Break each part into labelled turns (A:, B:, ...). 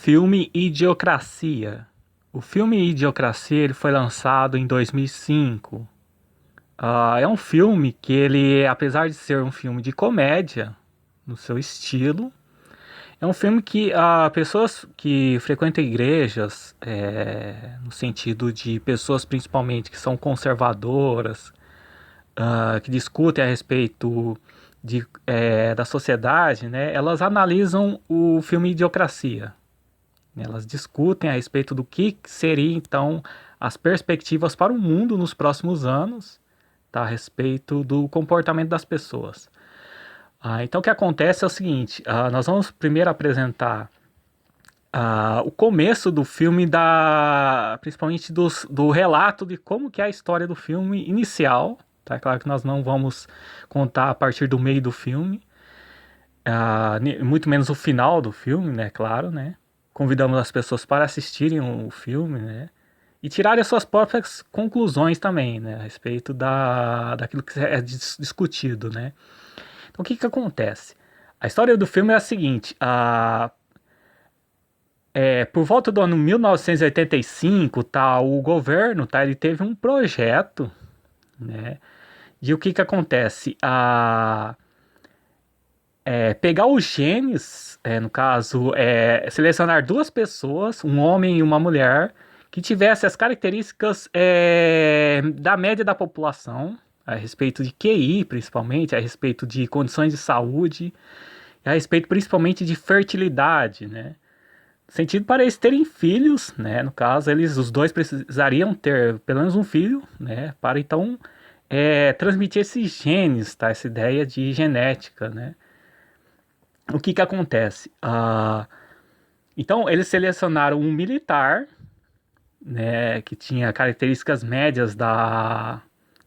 A: filme Idiocracia. O filme Idiocracia ele foi lançado em 2005. É um filme que ele, apesar de ser um filme de comédia, no seu estilo, é um filme que pessoas que frequentam igrejas, no sentido de pessoas principalmente que são conservadoras, que discutem a respeito da sociedade, né, elas analisam o filme Idiocracia. Elas discutem a respeito do que seria então as perspectivas para o mundo nos próximos anos, tá, a respeito do comportamento das pessoas. Então o que acontece é o seguinte, nós vamos primeiro apresentar o começo do filme, principalmente do relato de como que é a história do filme inicial. Tá? É claro que nós não vamos contar a partir do meio do filme, muito menos o final do filme, né? Claro, né? Convidamos as pessoas para assistirem o filme, né? E tirarem as suas próprias conclusões também, né? A respeito daquilo que é discutido, né? Então, o que que acontece? A história do filme é a seguinte: por volta do ano 1985, tá, o governo, tá, ele teve um projeto, né? E o que que acontece? Pegar os genes, no caso, selecionar duas pessoas, um homem e uma mulher, que tivessem as características da média da população, a respeito de QI, principalmente, a respeito de condições de saúde, a respeito principalmente de fertilidade, né? No sentido para eles terem filhos, né? No caso, os dois precisariam ter pelo menos um filho, né? Para então transmitir esses genes, tá? Essa ideia de genética, né? O que que acontece? Então, eles selecionaram um militar, né, que tinha características médias da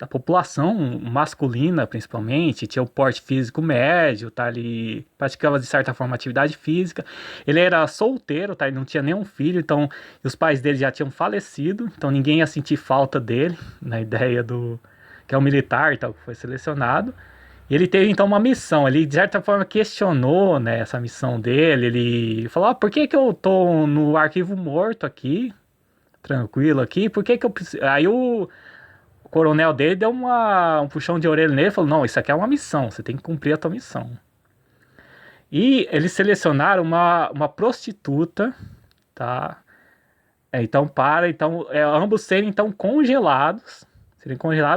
A: população masculina, principalmente, tinha o porte físico médio, tá? Ele praticava, de certa forma, atividade física. Ele era solteiro, tá? Ele não tinha nenhum filho, então os pais dele já tinham falecido, então ninguém ia sentir falta dele, na ideia que é o militar, tal, que foi selecionado. E ele teve então uma missão, ele de certa forma questionou, né, essa missão dele, ele falou, por que que eu tô no arquivo morto aqui, tranquilo aqui, por que que eu preciso... Aí o coronel dele deu um puxão de orelha nele e falou, não, isso aqui é uma missão, você tem que cumprir a tua missão. E eles selecionaram uma prostituta, tá? Ambos serem então congelados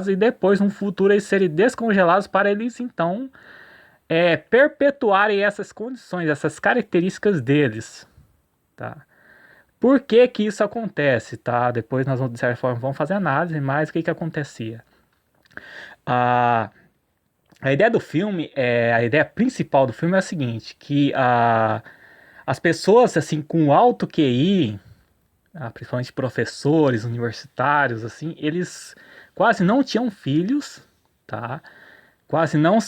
A: e depois no futuro eles serem descongelados para eles então perpetuarem essas condições, essas características deles, tá? Por que que isso acontece, tá? Depois nós vamos, de certa forma, vamos fazer análise, mas o que que acontecia? A, a ideia do filme, a ideia principal do filme é a seguinte, que as pessoas, assim, com alto QI, principalmente professores, universitários, assim, eles quase não tinham filhos, tá? Quase não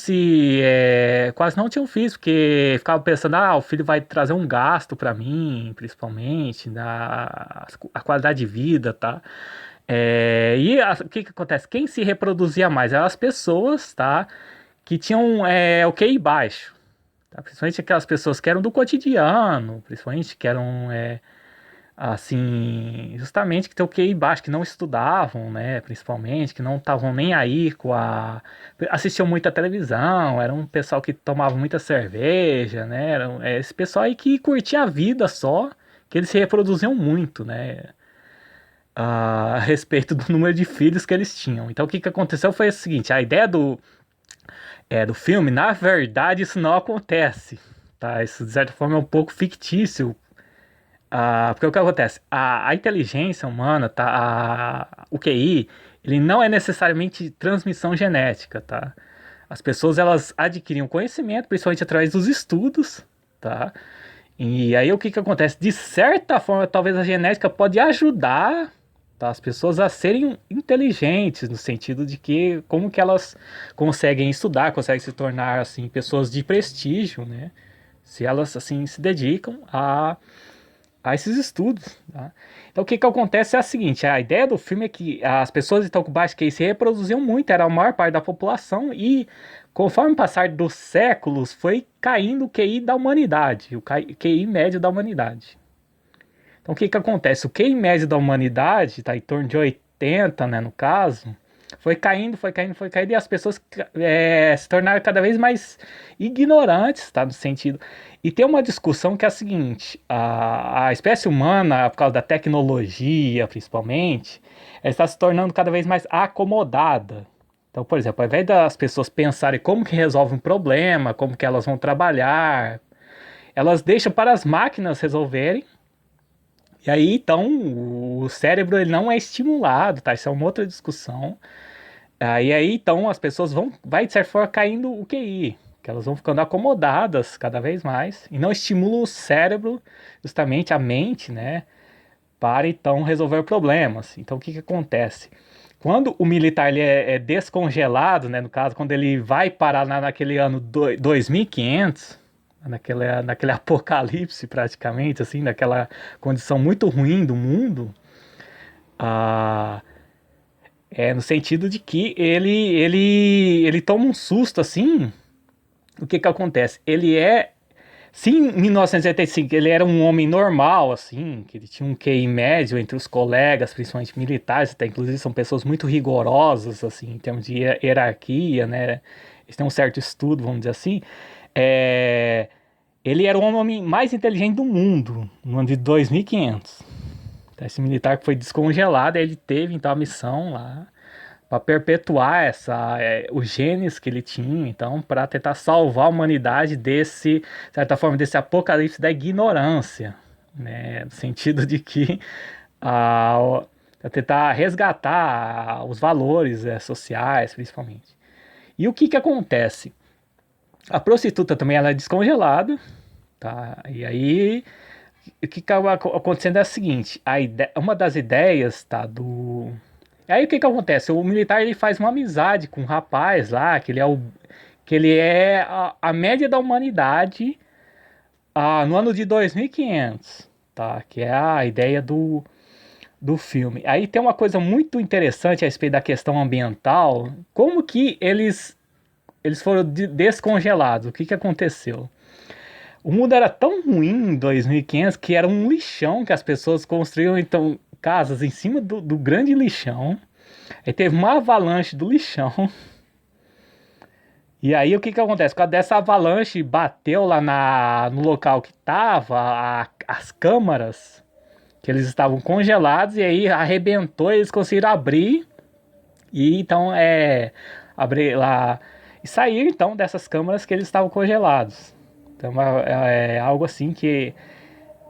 A: tinham filhos, porque ficavam pensando, o filho vai trazer um gasto para mim, principalmente, a qualidade de vida, tá? O que que acontece? Quem se reproduzia mais eram as pessoas, tá? Que tinham o QI baixo, tá? Principalmente aquelas pessoas que eram do cotidiano, principalmente que eram assim, justamente que tem o QI baixo, que não estudavam, né, principalmente, que não estavam nem aí assistiam muita televisão, era um pessoal que tomava muita cerveja, né, esse pessoal aí que curtia a vida só, que eles se reproduziam muito, né, a respeito do número de filhos que eles tinham. Então o que que aconteceu foi o seguinte, a ideia do filme, na verdade isso não acontece, tá, isso de certa forma é um pouco fictício. Porque o que acontece? A inteligência humana, tá? O QI, ele não é necessariamente transmissão genética, tá? As pessoas, elas adquiriam conhecimento, principalmente através dos estudos, tá? E aí o que que acontece? De certa forma, talvez a genética pode ajudar, tá, as pessoas a serem inteligentes, no sentido de que como que elas conseguem estudar, conseguem se tornar, assim, pessoas de prestígio, né? Se elas, assim, se dedicam a esses estudos, tá? Então o que que acontece é a seguinte, a ideia do filme é que as pessoas então com baixo QI se reproduziam muito, era a maior parte da população e conforme o passar dos séculos foi caindo o QI da humanidade, o QI médio da humanidade. Então o que que acontece? O QI médio da humanidade está em torno de 80, né, no caso, foi caindo, foi caindo, foi caindo, e as pessoas se tornaram cada vez mais ignorantes, tá, no sentido. E tem uma discussão que é a seguinte: a espécie humana, por causa da tecnologia, principalmente, ela está se tornando cada vez mais acomodada. Então, por exemplo, ao invés das pessoas pensarem como que resolve um problema, como que elas vão trabalhar, elas deixam para as máquinas resolverem. E aí, então, o cérebro ele não é estimulado, tá? Isso é uma outra discussão. Aí, então, as pessoas vai de certa forma caindo o QI, que elas vão ficando acomodadas cada vez mais e não estimulam o cérebro, justamente a mente, né, para então resolver problemas. Então, o que que acontece? Quando o militar ele é descongelado, né, no caso, quando ele vai parar naquele ano 2500, naquele apocalipse praticamente, assim, naquela condição muito ruim do mundo, ah, no sentido de que ele toma um susto assim. O que que acontece? Se em 1985 ele era um homem normal, assim, que ele tinha um QI médio entre os colegas, principalmente militares, até inclusive são pessoas muito rigorosas, assim, em termos de hierarquia, né? Eles têm um certo estudo, vamos dizer assim. É, ele era o homem mais inteligente do mundo, no ano de 2500. Então, esse militar que foi descongelado, ele teve então a missão lá para perpetuar os genes que ele tinha, então, para tentar salvar a humanidade desse, de certa forma, desse apocalipse da ignorância, né? No sentido de que a, tentar resgatar os valores sociais, principalmente. E o que que acontece? A prostituta também ela é descongelada, tá? E aí o que acaba acontecendo é o seguinte: uma das ideias, tá, do aí o que que acontece? O militar ele faz uma amizade com um rapaz lá, que ele é a média da humanidade no ano de 2500, tá? Que é a ideia do filme. Aí tem uma coisa muito interessante a respeito da questão ambiental, como que eles foram descongelados, o que que aconteceu? O mundo era tão ruim em 2500 que era um lixão que as pessoas construíam então casas em cima do grande lixão. Aí teve uma avalanche do lixão. E aí o que que acontece? Por causa dessa avalanche bateu lá no local que tava as câmaras, que eles estavam congelados, e aí arrebentou e eles conseguiram abrir. E então abrir lá e sair então dessas câmaras que eles estavam congelados. Então é algo assim que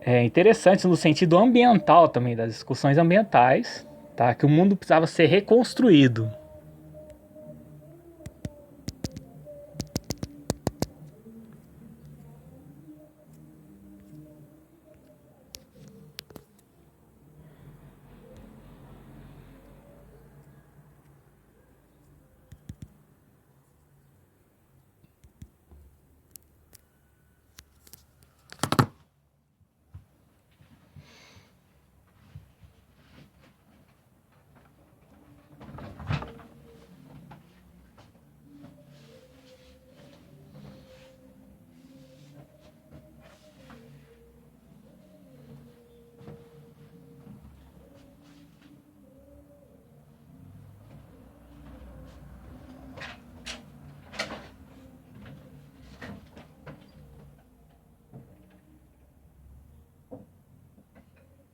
A: é interessante no sentido ambiental também, das discussões ambientais, tá? Que o mundo precisava ser reconstruído.